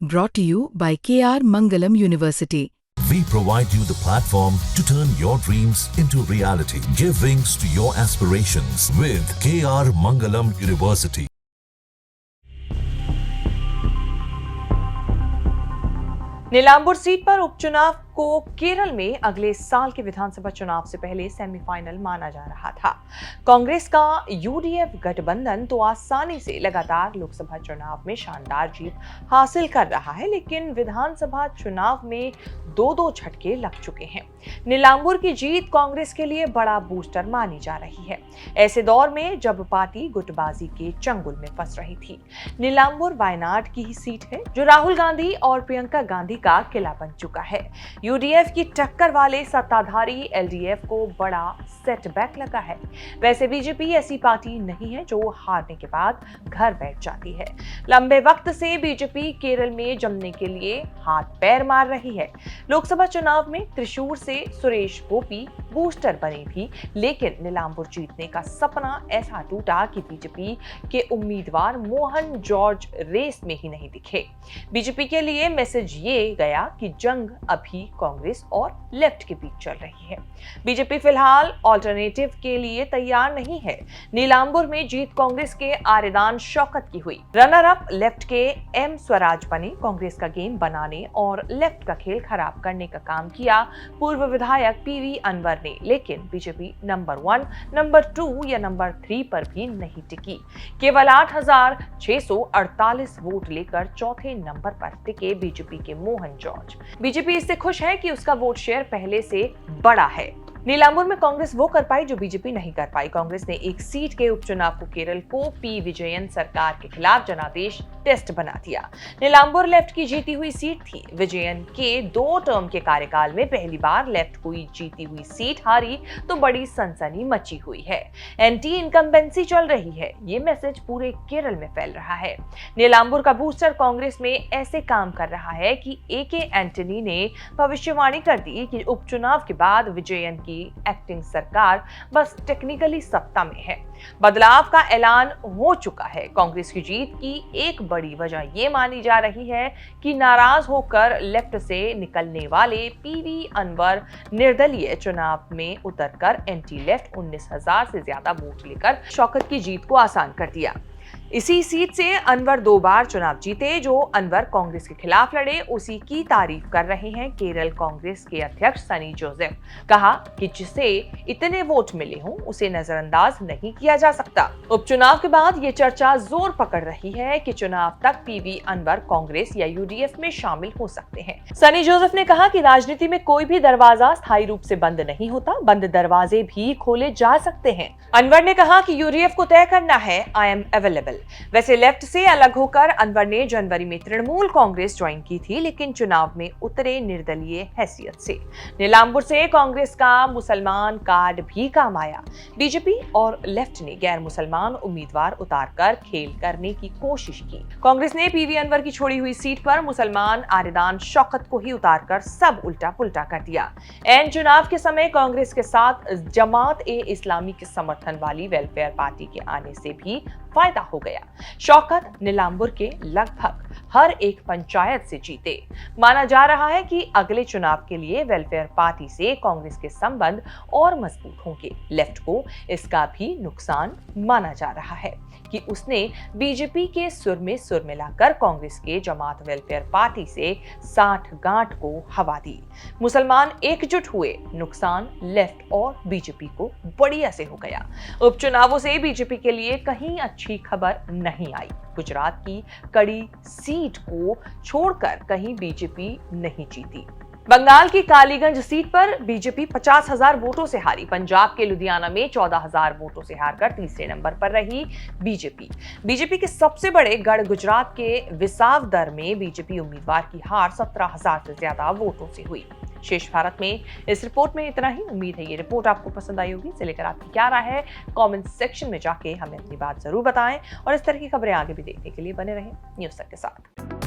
Brought to you by KR Mangalam University. We provide you the platform to turn your dreams into reality. Give wings to your aspirations with KR Mangalam University. Nilambur seat पर उपचुनाव को केरल में अगले साल के विधानसभा चुनाव से पहले सेमीफाइनल माना जा रहा था। कांग्रेस का यूडीएफ गठबंधन तो आसानी से लगातार लोकसभा चुनाव में शानदार जीत हासिल कर रहा है, लेकिन विधानसभा चुनाव में दो झटके लग चुके हैं। नीलांबुर की जीत कांग्रेस के लिए बड़ा बूस्टर मानी जा रही है, ऐसे दौर में जब पार्टी गुटबाजी के चंगुल में फंस रही थी। नीलांबुर वायनाड की ही सीट है जो राहुल गांधी और प्रियंका गांधी का किला बन चुका है। यूडीएफ की टक्कर वाले सत्ताधारी एलडीएफ को बड़ा सेटबैक लगा है। वैसे बीजेपी ऐसी पार्टी नहीं है जो हारने के बाद घर बैठ जाती है। लंबे वक्त से बीजेपी केरल में जमने के लिए हाथ पैर मार रही है। लोकसभा चुनाव में त्रिशूर से सुरेश गोपी बूस्टर बने भी, लेकिन नीलांबुर जीतने का सपना ऐसा टूटा कि बीजेपी के उम्मीदवार मोहन जॉर्ज रेस में ही नहीं दिखे। बीजेपी के लिए मैसेज ये गया कि जंग अभी कांग्रेस और लेफ्ट के बीच चल रही है। बीजेपी फिलहाल ऑल्टरनेटिव के लिए तैयार नहीं है। नीलांबुर में जीत कांग्रेस के आरेदान शौकत की हुई। रनर अप लेफ्ट के एम स्वराज बने। कांग्रेस का गेम बनाने और लेफ्ट का खेल खराब करने का काम किया पूर्व विधायक पीवी अनवर ने, लेकिन बीजेपी नंबर 1, नंबर 2 या नंबर 3 पर भी नहीं टिकी। केवल 8,648 वोट लेकर चौथे नंबर पर टिके बीजेपी के मोहन जॉर्ज। बीजेपी इससे खुश है कि उसका वोट शेयर पहले से बड़ा है। नीलांबुर में कांग्रेस वो कर पाई जो बीजेपी नहीं कर पाई। कांग्रेस ने एक सीट के उपचुनाव को केरल को पी विजयन सरकार के खिलाफ जनादेश टेस्ट बना दिया। नीलांबुर लेफ्ट की जीती हुई सीट थी। विजयन के 2 टर्म के कार्यकाल में पहली बार लेफ्ट कोई जीती हुई सीट हारी तो बड़ी सनसनी मची हुई है। एंटी इनकम्बेंसी चल रही है, ये मैसेज पूरे केरल में फैल रहा है। नीलांबुर का बूस्टर कांग्रेस में ऐसे काम कर रहा है कि एके एंटनी ने भविष्यवाणी कर दी कि उपचुनाव के बाद विजयन की एक्टिंग सरकार बस टेक्निकली सत्ता में है। बदलाव का ऐलान हो चुका है। कांग्रेस की जीत की एक बड़ी वजह ये मानी जा रही है कि नाराज होकर लेफ्ट से निकलने वाले पीवी अनवर निर्दलीय चुनाव में उतरकर एंटी लेफ्ट 19,000 से ज्यादा वोट लेकर शौकत की जीत को आसान कर दिया। इसी सीट से अनवर 2 बार चुनाव जीते। जो अनवर कांग्रेस के खिलाफ लड़े, उसी की तारीफ कर रहे हैं केरल कांग्रेस के अध्यक्ष सनी जोसेफ। कहा कि जिसे इतने वोट मिले हों उसे नजरअंदाज नहीं किया जा सकता। उपचुनाव के बाद ये चर्चा जोर पकड़ रही है कि चुनाव तक पीवी अनवर कांग्रेस या यूडीएफ में शामिल हो सकते हैं। सनी जोसेफ ने कहा कि राजनीति में कोई भी दरवाजा स्थायी रूप से बंद नहीं होता, बंद दरवाजे भी खोले जा सकते हैं। अनवर ने कहा कि यूडीएफ को तय करना है, आई एम अवेलेबल। वैसे लेफ्ट से अलग होकर अनवर ने जनवरी में तृणमूल कांग्रेस ज्वाइन की थी, लेकिन चुनाव में उतरे निर्दलीय हैसियत से। नीलांबुर से कांग्रेस का मुसलमान कार्ड भी काम आया। बीजेपी और लेफ्ट ने गैर मुसलमान उम्मीदवार उतारकर खेल करने की कोशिश की। कांग्रेस ने पीवी अनवर की छोड़ी हुई सीट पर मुसलमान आरेदान शौकत को ही उतारकर सब उल्टा पुल्टा कर दिया। एन चुनाव के समय कांग्रेस के साथ जमात ए इस्लामी के समर्थन वाली वेलफेयर पार्टी के आने से भी फायदा हो गया। शौकत नीलांबुर के लगभग हर एक पंचायत से जीते। माना जा रहा है कि अगले चुनाव के लिए वेलफेयर पार्टी से कांग्रेस के संबंध और मजबूत होंगे। लेफ्ट को इसका भी नुकसान माना जा रहा है कि उसने बीजेपी के सुर में सुर मिलाकर कांग्रेस के जमात वेलफेयर पार्टी से 60 गांठ को हवा दी। मुसलमान एकजुट हुए, नुकसान लेफ्ट और बीजेपी को बढ़िया से हो गया। उपचुनावों से बीजेपी के लिए कहीं अच्छी खबर नहीं आई। गुजरात की कड़ी सीट को छोड़कर कहीं बीजेपी नहीं जीती। बंगाल की कालीगंज सीट पर बीजेपी 50,000 वोटों से हारी। पंजाब के लुधियाना में 14,000 वोटों से हारकर तीसरे नंबर पर रही बीजेपी के सबसे बड़े गढ़ गुजरात के विसावदर में बीजेपी उम्मीदवार की हार 17,000 से ज्यादा वोटों से हुई। शेष भारत में इस रिपोर्ट में इतना ही। उम्मीद है ये रिपोर्ट आपको पसंद आई होगी। इसे लेकर आपकी क्या राय है, कमेंट सेक्शन में जाके हमें अपनी बात जरूर बताएं और इस तरह की खबरें आगे भी देखने के लिए बने रहें न्यूज़ तक के साथ।